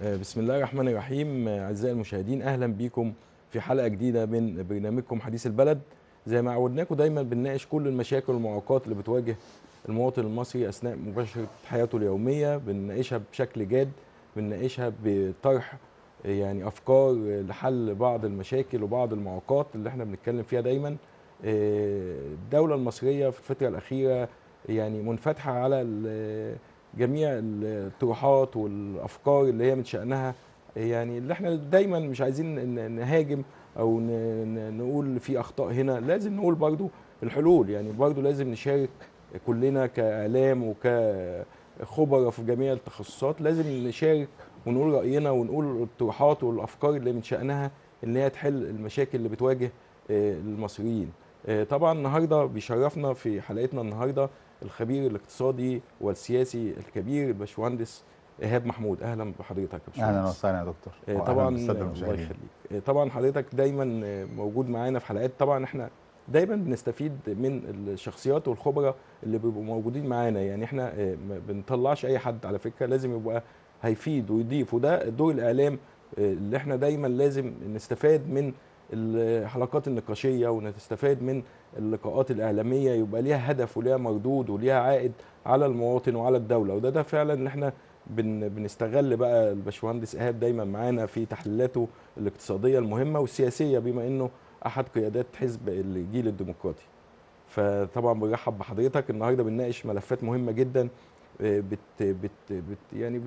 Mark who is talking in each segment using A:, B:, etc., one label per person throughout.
A: بسم الله الرحمن الرحيم. أعزائي المشاهدين، أهلا بكم في حلقة جديدة من برنامجكم حديث البلد. زي ما عودناكم دايما بنناقش كل المشاكل والمعوقات اللي بتواجه المواطن المصري أثناء مباشرة حياته اليومية. بنناقشها بشكل جاد، بنناقشها بطرح يعني أفكار لحل بعض المشاكل وبعض المعوقات اللي احنا بنتكلم فيها دايما. الدولة المصرية في الفترة الأخيرة يعني منفتحة على جميع الطروحات والافكار اللي هي من شانها، يعني اللي احنا دايما مش عايزين نهاجم او نقول في اخطاء هنا، لازم نقول برضو الحلول. يعني برضو لازم نشارك كلنا كاعلام وكخبراء في جميع التخصصات، لازم نشارك ونقول راينا ونقول الطروحات والافكار اللي من شانها ان هي تحل المشاكل اللي بتواجه المصريين. طبعا النهارده بيشرفنا في حلقتنا النهارده الخبير الاقتصادي والسياسي الكبير الباشمهندس ايهاب محمود. اهلا بحضرتك يا
B: اهلا
A: باشمهندس.
B: وسهلا يا دكتور، واهلا
A: طبعا
B: بالساده
A: الله
B: المشاهدين.
A: يخليك. طبعا حضرتك دايما موجود معانا في حلقات. طبعا احنا دايما بنستفيد من الشخصيات والخبراء اللي بيبقوا موجودين معانا. يعني احنا ما بنطلعش اي حد على فكره، لازم يبقى هيفيد ويضيف، وده دور الاعلام. اللي احنا دايما لازم نستفاد من الحلقات النقاشيه ونستفاد من اللقاءات الاعلاميه، يبقى ليها هدف وليها مردود وليها عائد على المواطن وعلى الدوله. وده فعلا اللي احنا بنستغل بقى الباشمهندس ايهاب دايما معانا في تحليلاته الاقتصاديه المهمه والسياسيه، بما انه احد قيادات حزب الجيل الديمقراطي. فطبعا برحب بحضرتك. النهارده بنناقش ملفات مهمه جدا، بت بت بت يعني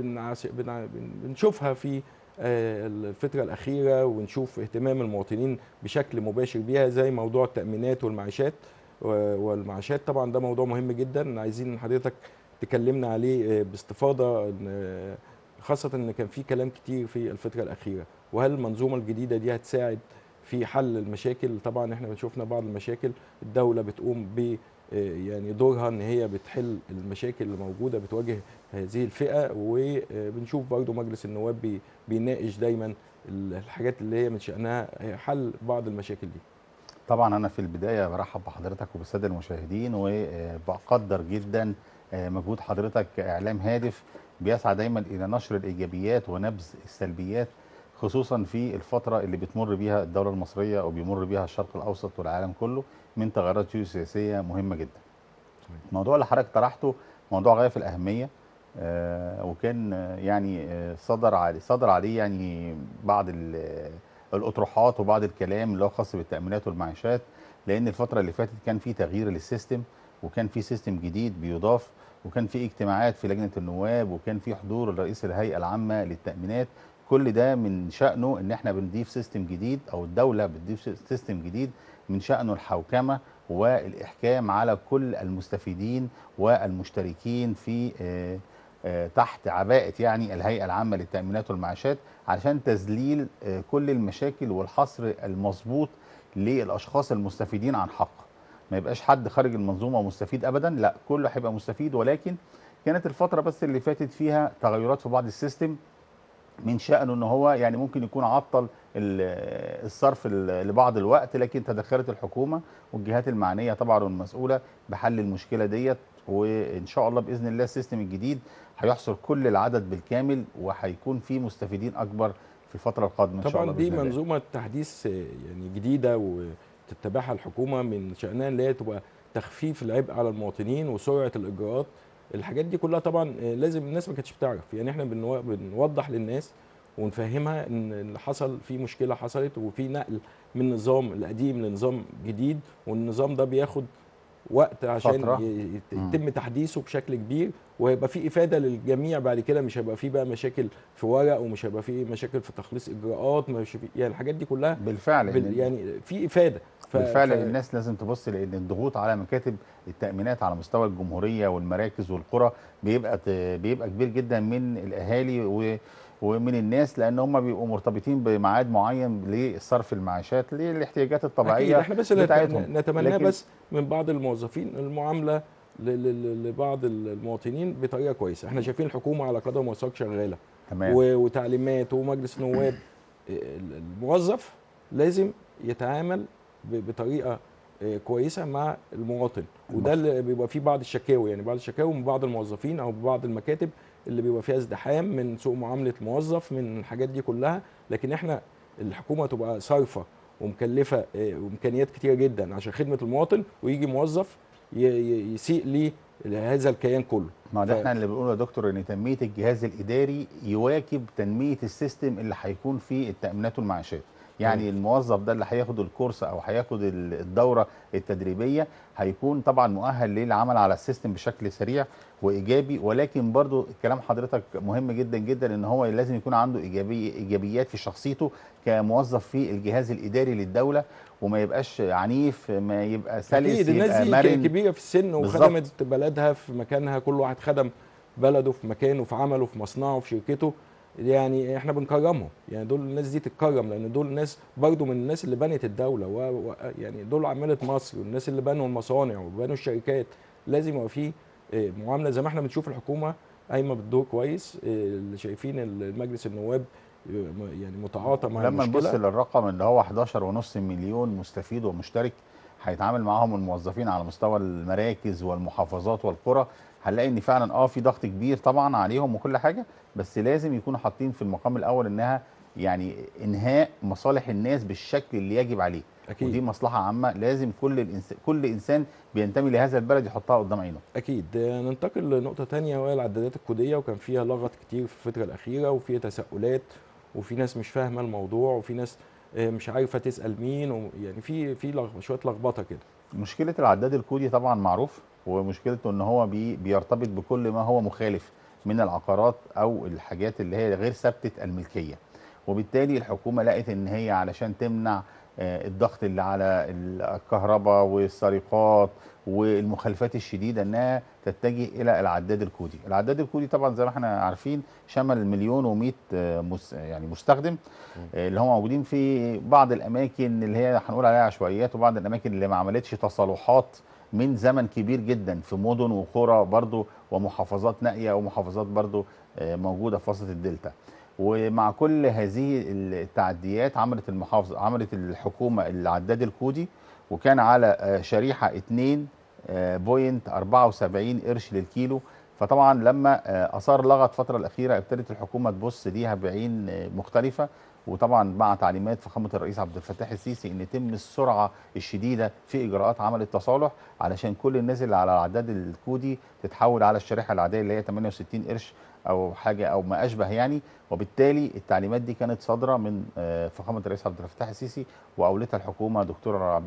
A: بنشوفها في الفتره الاخيره، ونشوف اهتمام المواطنين بشكل مباشر بيها، زي موضوع التامينات والمعاشات. والمعاشات طبعا ده موضوع مهم جدا، عايزين حضرتك تكلمنا عليه باستفاضه، خاصه ان كان في كلام كتير في الفتره الاخيره. وهل المنظومه الجديده دي هتساعد في حل المشاكل؟ طبعا احنا شفنا بعض المشاكل الدوله بتقوم ب يعني دورها ان هي بتحل المشاكل اللي موجوده بتواجه هذه الفئه، وبنشوف برضو مجلس النواب بيناقش دايما الحاجات اللي هي من شانها حل بعض المشاكل دي.
B: طبعا انا في البدايه برحب بحضرتك وبالساده المشاهدين، وبقدر جدا مجهود حضرتك كاعلام هادف بيسعى دايما الى نشر الايجابيات ونبذ السلبيات، خصوصا في الفتره اللي بتمر بيها الدوله المصريه وبيمر بيها الشرق الاوسط والعالم كله من تغيرات جيوسياسيه مهمه جدا. الموضوع اللي حضرتك طرحته موضوع غايه في الاهميه، وكان يعني صدر عليه يعني بعض الاطروحات وبعض الكلام اللي هو خاص بالتامينات والمعاشات، لان الفتره اللي فاتت كان في تغيير للسيستم، وكان في سيستم جديد بيضاف، وكان في اجتماعات في لجنه النواب، وكان في حضور رئيس الهيئه العامه للتامينات. كل ده من شانه ان احنا بنضيف سيستم جديد، او الدوله بتضيف سيستم جديد من شانه الحوكمه والإحكام على كل المستفيدين والمشتركين في تحت عباءة يعني الهيئة العامة للتأمينات والمعاشات، علشان تذليل كل المشاكل والحصر المظبوط للأشخاص المستفيدين عن حق. ما يبقاش حد خارج المنظومة مستفيد أبدا، لا كله هيبقى مستفيد. ولكن كانت الفترة بس اللي فاتت فيها تغيرات في بعض السيستم، من شأنه ان هو يعني ممكن يكون عطل الصرف لبعض الوقت، لكن تدخلت الحكومه والجهات المعنيه طبعا والمسؤوله بحل المشكله ديت. وان شاء الله باذن الله السيستم الجديد هيحصر كل العدد بالكامل، وهيكون في مستفيدين اكبر في الفتره القادمه ان شاء الله
A: طبعا دي
B: باذن الله.
A: منظومه تحديث يعني جديده وتتبعها الحكومه، من شانها ان هي تبقى تخفيف العبء على المواطنين وسرعه الاجراءات. الحاجات دي كلها طبعا لازم الناس ما كانتش بتعرف. يعني احنا بنوضح للناس ونفهمها ان اللي حصل في مشكله حصلت، وفي نقل من النظام القديم لنظام جديد، والنظام ده بياخد وقت عشان
B: فتره.
A: يتم تحديثه بشكل كبير، وهيبقى في افاده للجميع بعد كده. مش هيبقى في بقى مشاكل في ورق، ومش هيبقى في مشاكل في تخليص اجراءات، مش في يعني الحاجات دي كلها
B: بالفعل ان
A: يعني في افاده.
B: بالفعل الناس لازم تبص، لان الضغوط على مكاتب التأمينات على مستوى الجمهورية والمراكز والقرى بيبقى كبير جدا من الأهالي ومن الناس، لأن هم بيبقوا مرتبطين بميعاد معين لصرف المعاشات للاحتياجات
A: اكيد
B: الطبيعية
A: احنا بس
B: بتاعتهم.
A: نتمناه
B: لكن
A: بس من بعض الموظفين المعامله لبعض المواطنين بطريقه كويسه. احنا شايفين الحكومه على قدم وساق شغاله،
B: تمام.
A: وتعليمات ومجلس نواب. الموظف لازم يتعامل بطريقه كويسه مع المواطن، وده
B: المفروض.
A: اللي بيبقى فيه بعض الشكاوي. يعني بعض الشكاوي من بعض الموظفين او بعض المكاتب اللي بيبقى فيها ازدحام، من سوء معامله موظف، من الحاجات دي كلها. لكن احنا الحكومه تبقى صارفه ومكلفه وامكانيات كتيره جدا عشان خدمه المواطن، ويجي موظف يسيء لهذا الكيان كله.
B: ما ده احنا اللي بنقوله يا دكتور، ان تنميه الجهاز الاداري يواكب تنميه السيستم اللي هيكون فيه التامينات والمعاشات. يعني الموظف ده اللي هياخد الكورس او هياخد الدوره التدريبيه هيكون طبعا مؤهل للعمل على السيستم بشكل سريع وايجابي. ولكن برضو كلام حضرتك مهم جدا جدا، ان هو لازم يكون عنده ايجابيات في شخصيته كموظف في الجهاز الاداري للدوله، وما يبقاش عنيف، ما يبقى سلس،
A: اكيد الناس
B: يبقى
A: دي
B: مرن.
A: كبيره في السن وخدمت بلدها في مكانها، كل واحد خدم بلده في مكانه، في عمله، في مصنعه، في شركته. يعني احنا بنكرمهم، يعني دول الناس دي تتكرم، لان دول ناس برضو من الناس اللي بنت الدوله يعني دول عماله مصر، والناس اللي بنوا المصانع وبنوا الشركات. لازم يبقى في معامله زي ما احنا بنشوف الحكومه قايمه بالدور كويس. اللي شايفين المجلس النواب يعني متعاطى مع
B: ولما نبص
A: المشكله.
B: للرقم اللي هو 11.5 مليون مستفيد ومشترك هيتعامل معاهم الموظفين على مستوى المراكز والمحافظات والقرى، هنلاقي ان فعلا في ضغط كبير طبعا عليهم وكل حاجه، بس لازم يكونوا حاطين في المقام الاول انها يعني انهاء مصالح الناس بالشكل اللي يجب عليه.
A: أكيد.
B: ودي مصلحه عامه لازم كل انسان بينتمي لهذا البلد يحطها قدام عينه.
A: اكيد. ننتقل لنقطه ثانيه، وهي العدادات الكوديه، وكان فيها لغط كتير في الفتره الاخيره، وفيها تساؤلات، وفي ناس مش فاهمه الموضوع، وفي ناس مش عارفه تسال مين، يعني في شويه لخبطه كده.
B: مشكله العداد الكودي طبعا معروف، ومشكلته ان هو بيرتبط بكل ما هو مخالف من العقارات او الحاجات اللي هي غير ثابته الملكيه. وبالتالي الحكومه لقت ان هي علشان تمنع الضغط اللي على الكهرباء والسرقات والمخالفات الشديده انها تتجه الى العداد الكودي. العداد الكودي طبعا زي ما احنا عارفين شمل 1,100,000 يعني مستخدم، اللي هم موجودين في بعض الاماكن اللي هي هنقول عليها عشوائيات، وبعض الاماكن اللي ما عملتش تصالحات من زمن كبير جدا في مدن وقرى برضو ومحافظات نائيه ومحافظات برضو موجوده في وسط الدلتا. ومع كل هذه التعديات عملت الحكومه العداد الكودي، وكان على شريحه 2.74 قرش للكيلو. فطبعا لما اثار لغط الفتره الاخيره ابتدت الحكومه تبص ليها بعين مختلفه، وطبعا مع تعليمات فخامه الرئيس عبد الفتاح السيسي ان يتم السرعه الشديده في اجراءات عمل التصالح علشان كل الناس اللي على العداد الكودي تتحول على الشريحه العاديه اللي هي 68 قرش او حاجه او ما اشبه يعني. وبالتالي التعليمات دي كانت صادره من فخامه الرئيس عبد الفتاح السيسي، واولتها الحكومه دكتور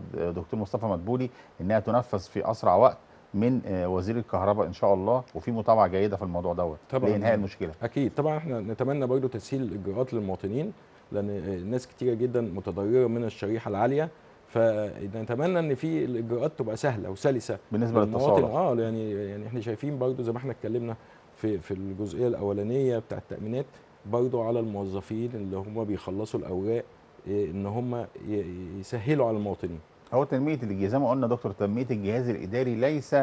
B: مصطفى مدبولي انها تنفذ في اسرع وقت من وزير الكهرباء ان شاء الله، وفي متابعه جيده في الموضوع دوت لانهاء المشكله.
A: اكيد طبعا احنا نتمنى برضه تسهيل الاجراءات للمواطنين، لان ناس كتيره جدا متضرره من الشريحه العاليه، فنتمنى ان في الاجراءات تبقى سهله وسلسه
B: بالنسبه للتصالح.
A: يعني احنا شايفين برضه زي ما احنا اتكلمنا في الجزئيه الاولانيه بتاع التامينات، برضه على الموظفين اللي هم بيخلصوا الاوراق ان هم يسهلوا على المواطنين.
B: هو تنميه الجهاز زي ما قلنا دكتور، تنميه الجهاز الاداري ليس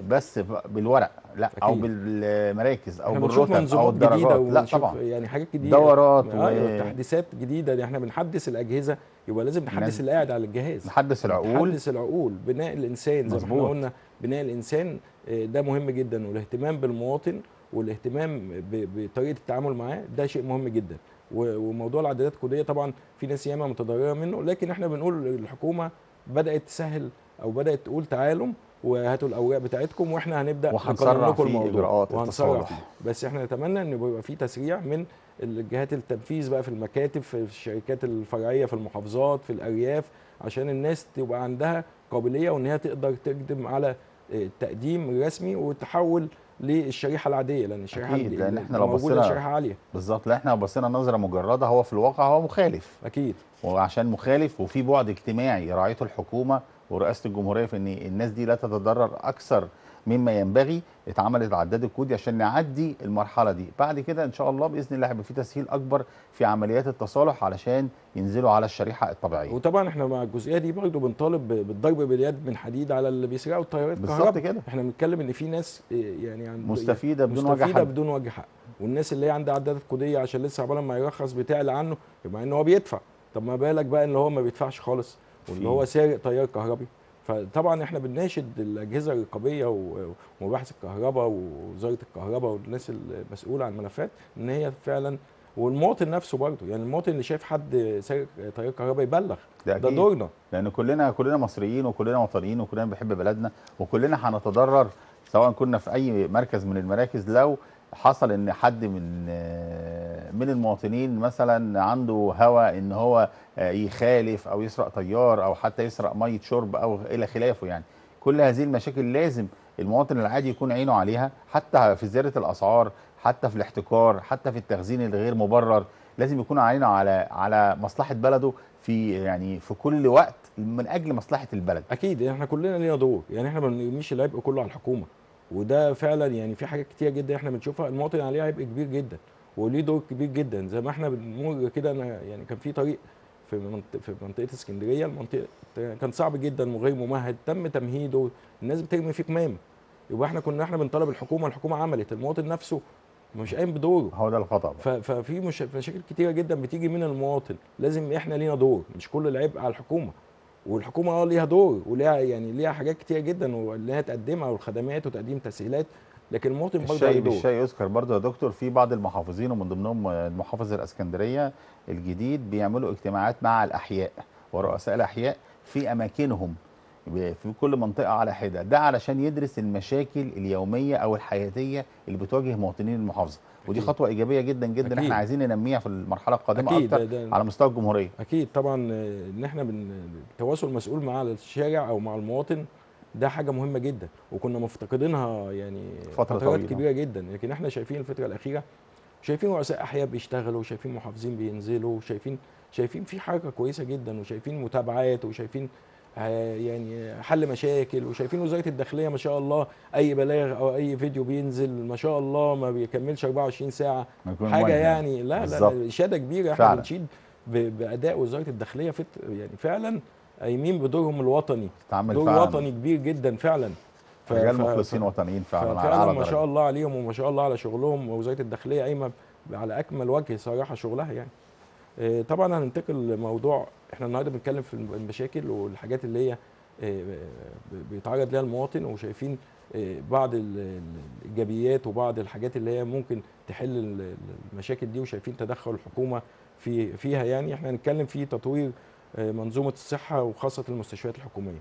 B: بس بالورق، لا أكيد. او بالمراكز او بالرتب او الدرجات، لا طبعا
A: يعني حاجات جديده،
B: دورات
A: وتحديثات جديده. احنا بنحدث الاجهزه، يبقى لازم نحدث اللي قاعد على الجهاز،
B: نحدث العقول،
A: بناء الانسان زي ما احنا قلنا. بناء الانسان ده مهم جدا، والاهتمام بالمواطن والاهتمام بطريقه التعامل معاه ده شيء مهم جدا. وموضوع العدادات الكوديه طبعا في ناس ياما متضرره منه، لكن احنا بنقول الحكومه بدات تسهل او بدات تقول تعالوا وهاتوا الاوراق بتاعتكم واحنا هنبدا
B: نقرر لكم الموضوع وهنسرع فيه.
A: بس احنا نتمنى ان يبقى في تسريع من الجهات التنفيذ بقى، في المكاتب، في الشركات الفرعيه، في المحافظات، في الارياف، عشان الناس تبقى عندها قابليه وان هي تقدر تقدم على التقديم رسمي وتحول للشريحه العاديه، لان الشريحه
B: اكيد، لان احنا لو بصينا
A: شريحه عاليه
B: بالظبط، لان احنا لو بصينا نظره مجرده هو في الواقع هو مخالف
A: اكيد.
B: وعشان مخالف وفي بعد اجتماعي راعيته الحكومه ورئاسه الجمهوريه في ان الناس دي لا تتضرر اكثر مما ينبغي، اتعملت عداد الكودي عشان نعدي المرحله دي. بعد كده ان شاء الله باذن الله هيبقى في تسهيل اكبر في عمليات التصالح علشان ينزلوا على الشريحه الطبيعيه.
A: وطبعا احنا مع الجزئيه دي برضه بنطالب بالضرب باليد من حديد على اللي بيسرقوا الطيارات الكهرباء.
B: بالظبط كده،
A: احنا بنتكلم ان في ناس يعني
B: مستفيده بدون
A: وجه حق، والناس اللي هي عندها عدادات كوديه عشان لسه عقبال ما يرخص بتعلى عنه، مع ان هو بيدفع. طب ما بالك بقى ان هو ما بيدفعش خالص، واللي هو سارق طيار كهربي فطبعا احنا بنناشد الاجهزه الرقابيه ومباحث الكهرباء ووزاره الكهرباء والناس المسؤوله عن الملفات ان هي فعلا، والمواطن نفسه برضه، يعني المواطن اللي شايف حد سارق تيار كهرباء يبلغ.
B: ده
A: ده
B: اكيد،
A: دورنا.
B: لان كلنا مصريين وكلنا وطنيين وكلنا بنحب بلدنا، وكلنا هنتضرر سواء كنا في اي مركز من المراكز لو حصل ان حد من المواطنين مثلا عنده هوى ان هو يخالف او يسرق طيار او حتى يسرق ميه شرب او الى خلافه. يعني كل هذه المشاكل لازم المواطن العادي يكون عينه عليها، حتى في زياده الاسعار، حتى في الاحتكار، حتى في التخزين الغير مبرر. لازم يكون عينه على مصلحه بلده في كل وقت من اجل مصلحه البلد.
A: اكيد احنا كلنا لينا دور، يعني احنا ما بنرميش العبء كله على الحكومه، وده فعلا يعني في حاجات كتير جدا احنا بنشوفها المواطن عليه عبء كبير جدا وليه دور كبير جدا. زي ما احنا بنمر كده، انا يعني كان في طريق في منطقه اسكندريه، المنطقه كان صعب جدا وغير ممهد، تم تمهيده، الناس بترمي فيه كمام. يبقى احنا بنطالب الحكومه عملت، المواطن نفسه مش قايم بدوره.
B: هو ده الخطا بقى.
A: ففي مشاكل كتيره جدا بتيجي من المواطن، لازم احنا لينا دور، مش كل العبء على الحكومه. والحكومه ليها دور وليها يعني ليها حاجات كتيره جدا واللي هي تقدمها، والخدمات وتقديم تسهيلات، لكن المواطن برضه عليه دور.
B: بالشيء يذكر برضه يا دكتور في بعض المحافظين ومن ضمنهم محافظ الاسكندريه الجديد بيعملوا اجتماعات مع الاحياء ورؤساء الاحياء في اماكنهم في كل منطقه على حده، ده علشان يدرس المشاكل اليوميه او الحياتيه اللي بتواجه مواطنين المحافظه. ودي
A: أكيد.
B: خطوه ايجابيه جدا جدا
A: أكيد.
B: احنا عايزين ننميها في المرحله القادمه
A: اكيد
B: اكتر
A: ده
B: على مستوى الجمهوريه.
A: اكيد طبعا، ان احنا التواصل المسؤول مع الشارع او مع المواطن ده حاجه مهمه جدا، وكنا مفتقدينها يعني
B: فتره
A: فترات
B: طويله.
A: كبيره جدا. لكن احنا شايفين الفتره الاخيره، شايفين رؤساء احياء بيشتغلوا، وشايفين محافظين بينزلوا، شايفين في حركه كويسه جدا، وشايفين متابعات، وشايفين يعني حل مشاكل، وشايفين وزاره الداخليه ما شاء الله اي بلاغ او اي فيديو بينزل ما شاء الله ما بيكملش 24 ساعه.
B: يكون
A: حاجه
B: ملهم.
A: يعني
B: بالظبط.
A: لا اشاده كبيره، احنا
B: فعلا
A: بنشيد باداء وزاره الداخليه يعني فعلا قايمين بدورهم الوطني،
B: تتعامل
A: دور
B: فعلا
A: وطني كبير جدا فعلا.
B: رجال مخلصين وطنيين فعلا على
A: ففعلا
B: اعلى
A: ما شاء
B: درجه.
A: الله عليهم وما شاء الله على شغلهم، ووزاره الداخليه قايمه على اكمل وجه صراحه شغلها يعني. طبعا هننتقل لموضوع، احنا النهارده بنتكلم في المشاكل والحاجات اللي هي بيتعرض لها المواطن، وشايفين بعض الايجابيات وبعض الحاجات اللي هي ممكن تحل المشاكل دي، وشايفين تدخل الحكومه فيها. يعني احنا هنتكلم في تطوير منظومه الصحه وخاصه المستشفيات الحكوميه.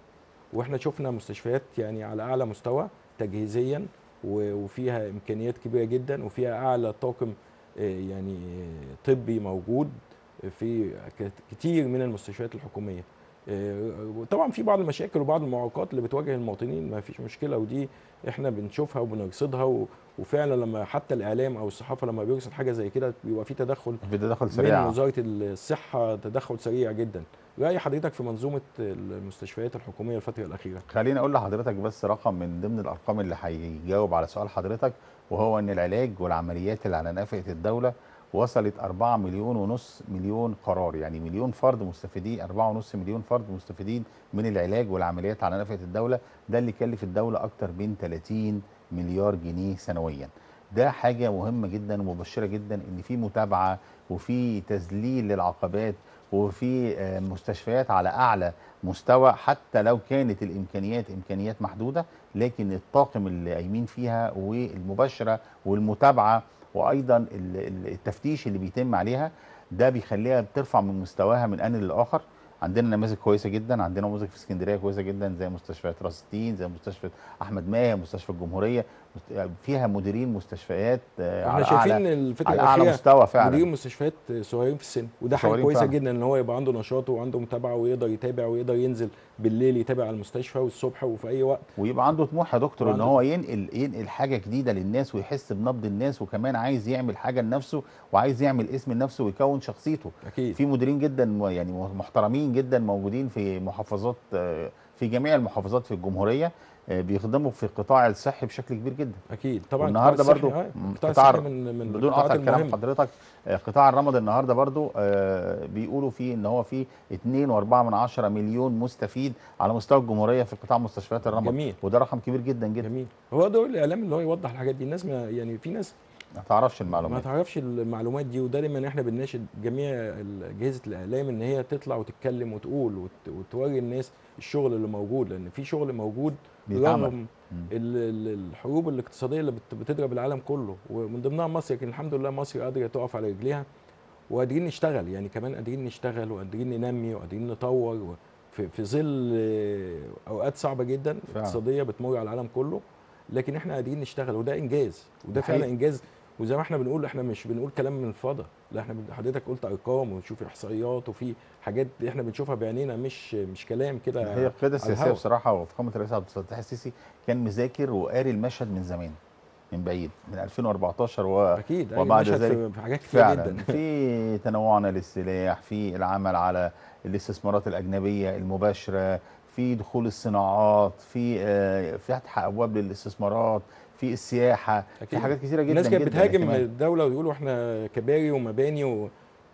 A: واحنا شفنا مستشفيات يعني على اعلى مستوى تجهيزيا، وفيها امكانيات كبيره جدا، وفيها اعلى طاقم يعني طبي موجود في كتير من المستشفيات الحكوميه. طبعا في بعض المشاكل وبعض المعوقات اللي بتواجه المواطنين، ما فيش مشكله، ودي احنا بنشوفها وبنرصدها، وفعلا لما حتى الاعلام او الصحافه لما بيرصد حاجه زي كده بيبقى في تدخل
B: سريع
A: من وزاره الصحه، تدخل سريع جدا. راي حضرتك في منظومه المستشفيات الحكوميه الفتره الاخيره؟
B: خليني اقول لحضرتك بس رقم من ضمن الارقام اللي هيجاوب على سؤال حضرتك، وهو ان العلاج والعمليات اللي على نفقه الدوله وصلت 4 مليون ونص مليون قرار، يعني مليون فرد مستفيدين، 4.5 مليون فرد مستفيدين من العلاج والعمليات على نفقه الدوله. ده اللي كلف الدوله اكتر من 30 مليار جنيه سنويا. ده حاجه مهمه جدا ومبشره جدا ان في متابعه وفي تذليل للعقبات وفي مستشفيات على اعلى مستوى، حتى لو كانت الامكانيات امكانيات محدوده، لكن الطاقم اللي قايمين فيها والمباشره والمتابعه وايضا التفتيش اللي بيتم عليها ده بيخليها بترفع من مستواها من ان للاخر. عندنا نماذج كويسه جدا، عندنا نماذج في اسكندريه كويسه جدا زي مستشفيات راس التين، زي مستشفى احمد ماهر، مستشفى الجمهوريه، فيها مديرين مستشفيات
A: احنا شايفين الفتره
B: على اعلى
A: الاخيره
B: مستوى فعلا
A: مدير مستشفيات صغيرين في السن، وده حاجه
B: صغيرين
A: كويسه
B: فعلا.
A: جدا ان هو يبقى عنده نشاط وعنده متابعه ويقدر يتابع ويقدر ينزل بالليل يتابع على المستشفى والصبح وفي اي وقت،
B: ويبقى عنده طموح يا دكتور ان
A: وعنده
B: هو ينقل حاجه جديده للناس ويحس بنبض الناس، وكمان عايز يعمل حاجه لنفسه وعايز يعمل اسم لنفسه ويكون شخصيته.
A: اكيد.
B: في مديرين جدا يعني محترمين جدا موجودين في محافظات، في جميع المحافظات في الجمهوريه، بيخدموا في القطاع الصحي بشكل كبير جدا.
A: اكيد طبعا.
B: والنهارده برضو
A: القطاع الصحي من
B: بدون قطع
A: القطاعات
B: الكلام
A: المهمه.
B: حضرتك، قطاع الرمد النهارده برضو بيقولوا فيه ان هو في 2.4 مليون مستفيد على مستوى الجمهوريه في قطاع مستشفيات الرمد.
A: جميل.
B: وده رقم كبير جدا جدا.
A: جميل. هو دور الاعلام اللي هو يوضح الحاجات دي، الناس ما يعني في ناس
B: ما تعرفش
A: ما
B: المعلومات.
A: تعرفش المعلومات دي. ودايما احنا بنناشد جميع اجهزه الاعلام ان هي تطلع وتتكلم وتقول وتوري الناس الشغل اللي موجود، لان في شغل موجود
B: بيتعمل.
A: رغم
B: مم.
A: الحروب الاقتصاديه اللي بتضرب العالم كله، ومن ضمنها مصر. لكن الحمد لله مصر قادره تقف على رجليها، وقادرين نشتغل، يعني كمان قادرين نشتغل وقادرين ننمي وقادرين نطور في ظل اوقات صعبه جدا
B: فعلا.
A: اقتصاديه بتمر على العالم كله. لكن احنا قادرين نشتغل، وده انجاز،
B: ده
A: وده فعلا
B: حقيقي.
A: انجاز. وزي ما احنا بنقول، احنا مش بنقول كلام من الفضا، لا احنا حضرتك قلت ارقام ونشوف احصائيات، وفي حاجات احنا بنشوفها بعينينا، مش كلام
B: هي
A: كده
B: القياده
A: على
B: السياسيه
A: الهوا.
B: بصراحه وفخامه الرئيس عبد الفتاح السيسي كان مذاكر وقاري المشهد من زمان، من بعيد، من 2014
A: اكيد اي
B: وبعد
A: مشهد
B: ذلك.
A: في حاجات كتير
B: فعلا
A: جدا.
B: في تنوعنا للسلاح، في العمل على الاستثمارات الأجنبية المباشرة، في دخول الصناعات، في فتح أبواب للاستثمارات، في السياحة، في
A: اكيد
B: حاجات كتيرة
A: الناس
B: جدا
A: كانت
B: جدا
A: بتهاجم
B: اهتمام.
A: الدوله ويقولوا احنا كباري ومباني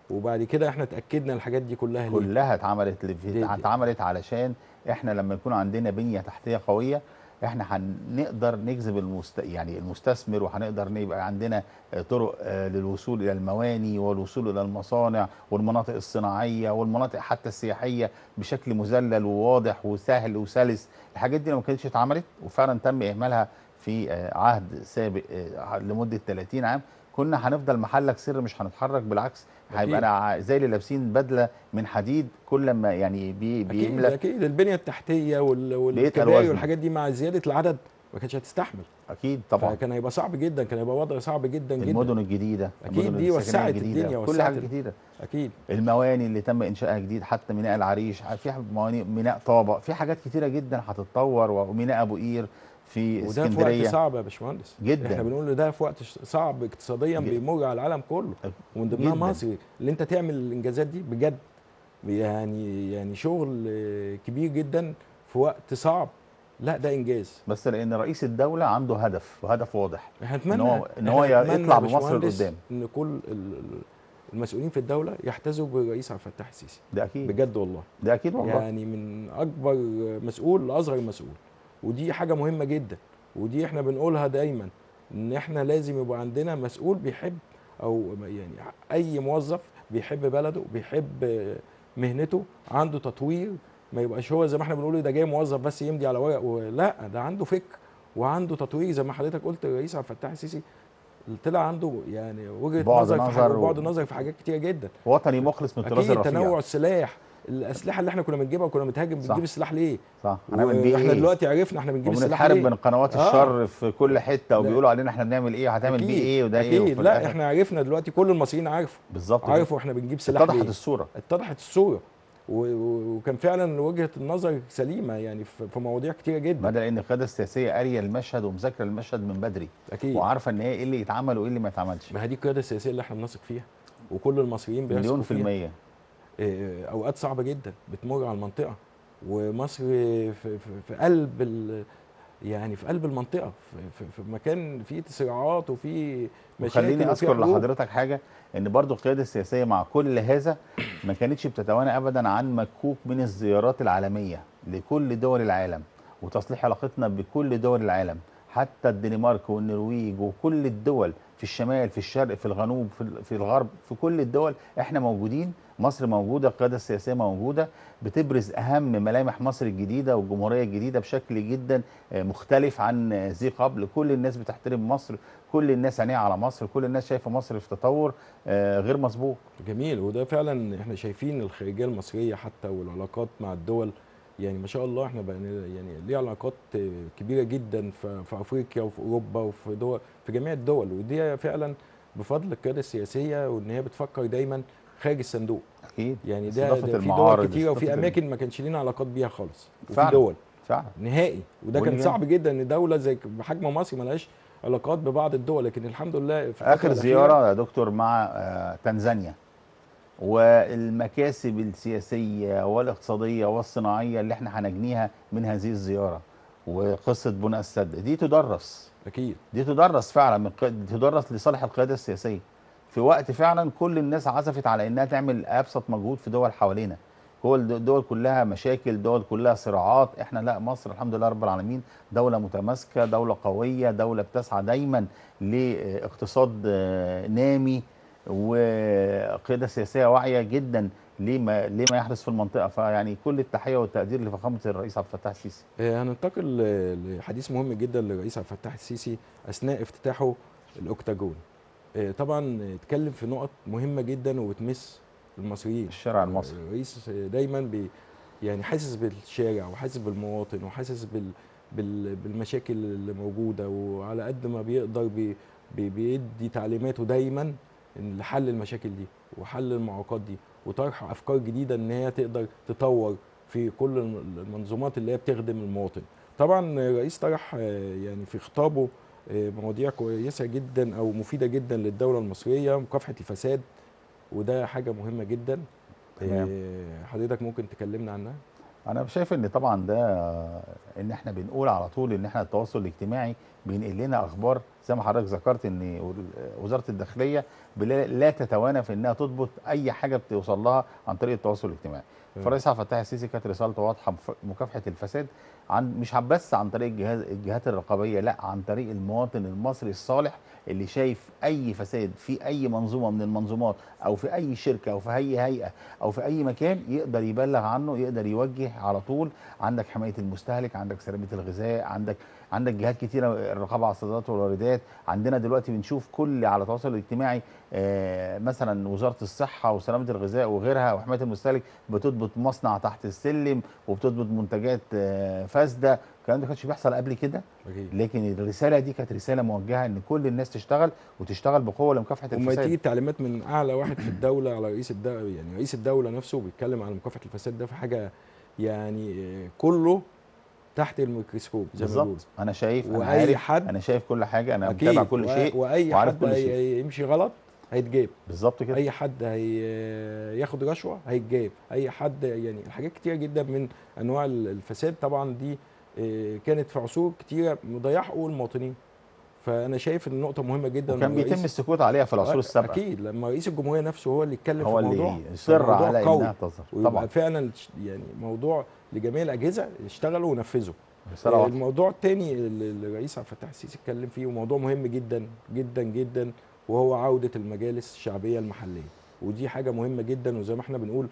A: وبعد كده احنا اتاكدنا الحاجات دي كلها ليه.
B: كلها
A: دي
B: اتعملت علشان احنا لما يكون عندنا بنية تحتية قوية احنا هنقدر نجذب يعني المستثمر، وهنقدر يبقى عندنا طرق للوصول الى المواني والوصول الى المصانع والمناطق الصناعية والمناطق حتى السياحية بشكل مذلل وواضح وسهل وسلس. الحاجات دي لو ما كانتش اتعملت وفعلا تم اهمالها في عهد سابق لمدة 30 عام، كنا هنفضل محلك سر مش هنتحرك. بالعكس هيبقى
A: اكيد
B: انا زي اللي لابسين بدله من حديد، كل ما يعني
A: اكيد
B: بيملى
A: اكيد البنيه التحتيه
B: بيتقل
A: والكباري
B: وزنه.
A: والحاجات دي مع زياده العدد ما كانتش هتستحمل.
B: اكيد طبعا.
A: فكان هيبقى صعب جدا، كان هيبقى وضع صعب جدا جدا.
B: المدن الجديده، المدن
A: اكيد دي
B: السكنيه
A: وسعت
B: الجديده،
A: الدنيا،
B: كل حاجه
A: وسعت
B: جديده.
A: اكيد.
B: المواني اللي تم انشائها جديد، حتى ميناء العريش، في مواني، ميناء طابق، في حاجات كتيره جدا هتتطور، وميناء ابو قير في
A: وده في وقت
B: اسكندريه.
A: صعب يا باشمهندس. احنا
B: جدا
A: بنقول ده في وقت صعب اقتصاديا بيمر على العالم كله، ومن ضمنها
B: جدا.
A: مصر. اللي انت تعمل الانجازات دي بجد، يعني شغل كبير جدا في وقت صعب، لا ده انجاز.
B: بس لان رئيس الدوله عنده هدف، وهدف واضح،
A: احنا
B: ان
A: نتمنى
B: هو ان هو
A: احنا نتمنى
B: يطلع
A: يا
B: بمصر
A: باشمهندس
B: لقدام.
A: ان كل المسؤولين في الدوله يحتذوا بالرئيس عبد الفتاح السيسي.
B: ده اكيد.
A: بجد والله.
B: ده اكيد والله.
A: يعني من اكبر مسؤول لاصغر مسؤول، ودي حاجه مهمه جدا. ودي احنا بنقولها دايما، ان احنا لازم يبقى عندنا مسؤول بيحب، او يعني اي موظف بيحب بلده، بيحب مهنته، عنده تطوير. ما يبقاش هو زي ما احنا بنقول ده جاي موظف بس يمضي على ورق، لا ده عنده فكر وعنده تطوير. زي ما حضرتك قلت الرئيس عبد الفتاح السيسي طلع عنده يعني وجهه
B: بعد
A: نظر في حاجه،
B: نظر
A: وبعد نظر في حاجات كتير جدا.
B: وطني مخلص من الطراز
A: اكيد
B: الرفيع.
A: تنوع السلاح، الاسلحه اللي احنا كنا بنجيبها وكنا بنتهاجم، بنجيب
B: صح.
A: السلاح ليه؟
B: صح. هنعمل بيه
A: واحنا
B: ايه؟
A: دلوقتي عرفنا احنا بنجيب السلاح
B: وبنتحارب
A: ليه.
B: من قنوات
A: اه
B: الشر في كل حته،
A: لا
B: وبيقولوا علينا احنا بنعمل ايه وهتعمل بيه
A: اكيد
B: ايه وده ايه،
A: اكيد،
B: وفي
A: لا
B: الاخر
A: احنا عرفنا دلوقتي، كل المصريين
B: بالظبط كده
A: عرفوا احنا بنجيب سلاح
B: اتضحت
A: ليه.
B: الصوره.
A: اتضحت الصوره. وكان فعلا وجهه النظر سليمه، يعني في مواضيع كتيره جدا.
B: مدى لان القياده السياسيه قاريه المشهد ومذاكره المشهد من بدري،
A: اكيد.
B: وعارفه ان هي ايه اللي يتعمل وايه اللي ما يتعملش.
A: ما هي دي القياده السياسيه اللي احنا بنثق فيها، وكل المصريين
B: مليون
A: بيثقوا
B: في
A: فيها.
B: المية.
A: اوقات صعبه جدا بتمر على المنطقه، ومصر في قلب يعني في قلب المنطقه، في مكان فيه صراعات وفيه مشاكل
B: وخليني
A: وفيه
B: اذكر
A: حروب.
B: لحضرتك حاجه، ان برضو القياده السياسيه مع كل هذا ما كانتش بتتوانى ابدا عن مكوك من الزيارات العالميه لكل دول العالم، وتصليح علاقتنا بكل دول العالم، حتى الدنمارك والنرويج وكل الدول في الشمال، في الشرق، في الجنوب، في الغرب، في كل الدول احنا موجودين. مصر موجوده، القياده السياسيه موجوده، بتبرز اهم ملامح مصر الجديده والجمهوريه الجديده بشكل جدا مختلف عن ذي قبل. كل الناس بتحترم مصر، كل الناس عينيها على مصر، كل الناس شايفه مصر في تطور غير مسبوق.
A: جميل. وده فعلا احنا شايفين الخارجيه المصريه حتى والعلاقات مع الدول، يعني ما شاء الله احنا بقى يعني ليه علاقات كبيره جدا في افريقيا وفي اوروبا وفي دول، في جميع الدول. ودي فعلا بفضل القياده السياسيه، وان هي بتفكر دايما خارج الصندوق.
B: اكيد.
A: يعني
B: استضافه
A: ده في دول
B: المعارض،
A: كتيره وفي اماكن ما كانش لينا علاقات بيها خالص، وفي
B: فعلا
A: دول
B: فعلا
A: نهائي. وده كان صعب جدا ان دوله زي بحجم مصر مالهاش علاقات ببعض الدول. لكن الحمد لله في
B: اخر زياره يا دكتور مع تنزانيا، والمكاسب السياسيه والاقتصاديه والصناعيه اللي احنا هنجنيها من هذه الزياره، وقصه بناء السد دي تدرس.
A: اكيد
B: دي تدرس فعلا، تدرس لصالح القياده السياسيه في وقت فعلا كل الناس عزفت على انها تعمل ابسط مجهود في دول حوالينا. الدول كلها مشاكل، دول كلها صراعات. احنا لا، مصر الحمد لله رب العالمين دولة متماسكة، دولة قوية، دولة بتسعى دايما لاقتصاد نامي وقيادة سياسية واعية جدا لما يحدث في المنطقة. فيعني كل التحية والتقدير لفخامة الرئيس عبد الفتاح السيسي.
A: هننتقل لحديث مهم جدا للرئيس عبد الفتاح السيسي اثناء افتتاحه الاوكتاجون. طبعا اتكلم في نقط مهمه جدا وبتمس المصريين.
B: الشارع المصري.
A: الرئيس دايما يعني حاسس بالشارع وحاسس بالمواطن وحاسس بالمشاكل اللي موجوده، وعلى قد ما بيقدر بيدي تعليماته دايما لحل المشاكل دي وحل المعوقات دي وطرح افكار جديده ان هي تقدر تطور في كل المنظومات اللي هي بتخدم المواطن. طبعا الرئيس طرح يعني في خطابه مواضيع كويسه جدا او مفيده جدا للدوله المصريه، مكافحه الفساد، وده حاجه مهمه جدا.
B: تمام.
A: حضرتك ممكن تكلمنا عنها؟
B: انا شايف ان طبعا ده ان احنا بنقول على طول ان احنا التواصل الاجتماعي بينقل لنا اخبار زي ما حضرتك ذكرت، ان وزاره الداخليه لا تتوانى في انها تضبط اي حاجه بتوصل لها عن طريق التواصل الاجتماعي. فالرئيس عبد الفتاح السيسي كانت رسالته واضحه، مكافحه الفساد مش بس عن طريق الجهات الرقابيه، لا، عن طريق المواطن المصري الصالح اللي شايف اي فساد في اي منظومه من المنظومات او في اي شركه او في اي هيئه او في اي مكان يقدر يبلغ عنه، يقدر يوجه على طول. عندك حمايه المستهلك، عندك سلامه الغذاء، عندك جهات كتيره، الرقابه على الصادرات والواردات. عندنا دلوقتي بنشوف كل على التواصل الاجتماعي مثلا وزاره الصحه وسلامه الغذاء وغيرها وحمايه المستهلك بتضبط مصنع تحت السلم وبتضبط منتجات فاسده. الكلام ده ما كانش بيحصل قبل كده، لكن الرساله دي كانت رساله موجهه ان كل الناس تشتغل وتشتغل بقوه لمكافحه الفساد.
A: وما تيجي تعليمات من اعلى واحد في الدوله على رئيس الدوله، يعني رئيس الدوله نفسه بيتكلم عن مكافحه الفساد، ده في حاجه يعني كله تحت الميكروسكوب زي ما بيقولوا.
B: بالظبط. انا شايف، انا
A: واي
B: عارف،
A: حد
B: انا شايف كل حاجه، انا
A: اكيد
B: متابع كل شيء
A: واي
B: وعارف
A: حد
B: كل شيء.
A: هيمشي غلط هيتجاب.
B: بالظبط كده.
A: اي حد هياخد رشوه هيتجاب. اي حد، يعني حاجات كتيره جدا من انواع الفساد طبعا دي كانت في عصور كتيره مضيعه حقوق المواطنين. فانا شايف ان النقطه مهمه جدا.
B: وكان بيتم السكوت عليها في العصور السابقه.
A: اكيد لما رئيس الجمهوريه نفسه هو اللي اتكلم في
B: هو
A: الموضوع،
B: اللي يصر على
A: قوي
B: انها تظهر
A: ويبقى
B: طبعا.
A: فعلا يعني موضوع لجميع الاجهزه اشتغلوا ونفذوا.
B: رساله واضحه.
A: الموضوع الثاني اللي الرئيس عبد الفتاح السيسي اتكلم فيه وموضوع مهم جدا جدا جدا، وهو عوده المجالس الشعبيه المحليه. ودي حاجه مهمه جدا. وزي ما احنا بنقول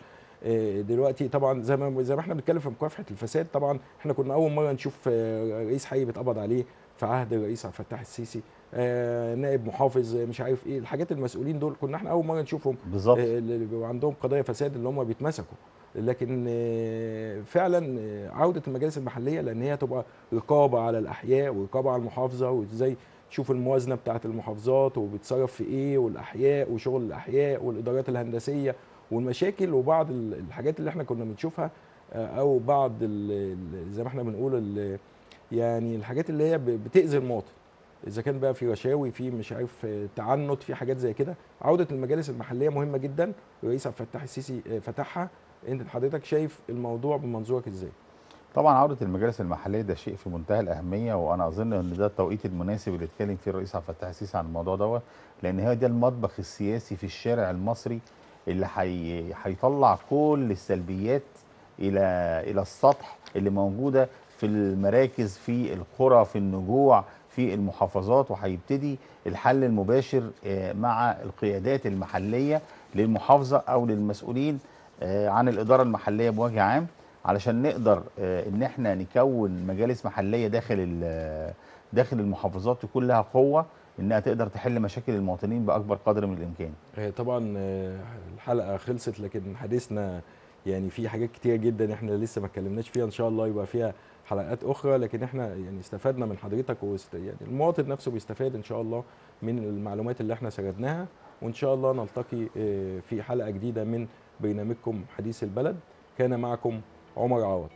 A: دلوقتي طبعا زي ما احنا بنتكلم في مكافحه الفساد، طبعا احنا كنا اول مره نشوف رئيس حي بيتقبض عليه في عهد الرئيس عبد الفتاح السيسي، نائب محافظ مش عارف ايه الحاجات. المسؤولين دول كنا احنا اول مره نشوفهم
B: بالظبط.
A: اللي بيبقى عندهم قضايا فساد اللي هم بيتمسكوا. لكن فعلا عوده المجالس المحليه، لان هي تبقى رقابه على الاحياء ورقابه على المحافظه، وازاي تشوف الموازنه بتاعه المحافظات وبتصرف في ايه، والاحياء وشغل الاحياء والادارات الهندسيه والمشاكل وبعض الحاجات اللي احنا كنا بنشوفها، او بعض زي ما احنا بنقول يعني الحاجات اللي هي بتاذي المواطن، اذا كان بقى في رشاوي، في مش عارف تعنت، في حاجات زي كده. عوده المجالس المحليه مهمه جدا. الرئيس عبد الفتاح السيسي فتحها. انت حضرتك شايف الموضوع بمنظورك ازاي؟
B: طبعا عوده المجالس المحليه ده شيء في منتهى الاهميه، وانا اظن ان ده التوقيت المناسب اللي اتكلم فيه الرئيس عبد الفتاح السيسي عن الموضوع دوت، لان هي ده المطبخ السياسي في الشارع المصري اللي هيطلع كل السلبيات الى السطح، اللي موجوده في المراكز، في القرى، في النجوع، في المحافظات، وهيبتدي الحل المباشر مع القيادات المحليه للمحافظه او للمسؤولين عن الاداره المحليه بوجه عام، علشان نقدر ان احنا نكون مجالس محليه داخل المحافظات تكون لها قوه انها تقدر تحل مشاكل المواطنين باكبر قدر من الامكان.
A: طبعا الحلقه خلصت، لكن حديثنا يعني في حاجات كتيره جدا احنا لسه ما اتكلمناش فيها. ان شاء الله يبقى فيها حلقات اخرى، لكن احنا يعني استفدنا من حضرتك يعني المواطن نفسه بيستفاد ان شاء الله من المعلومات اللي احنا سردناها. وان شاء الله نلتقي في حلقه جديده من برنامجكم حديث البلد. كان معكم عمر عوض.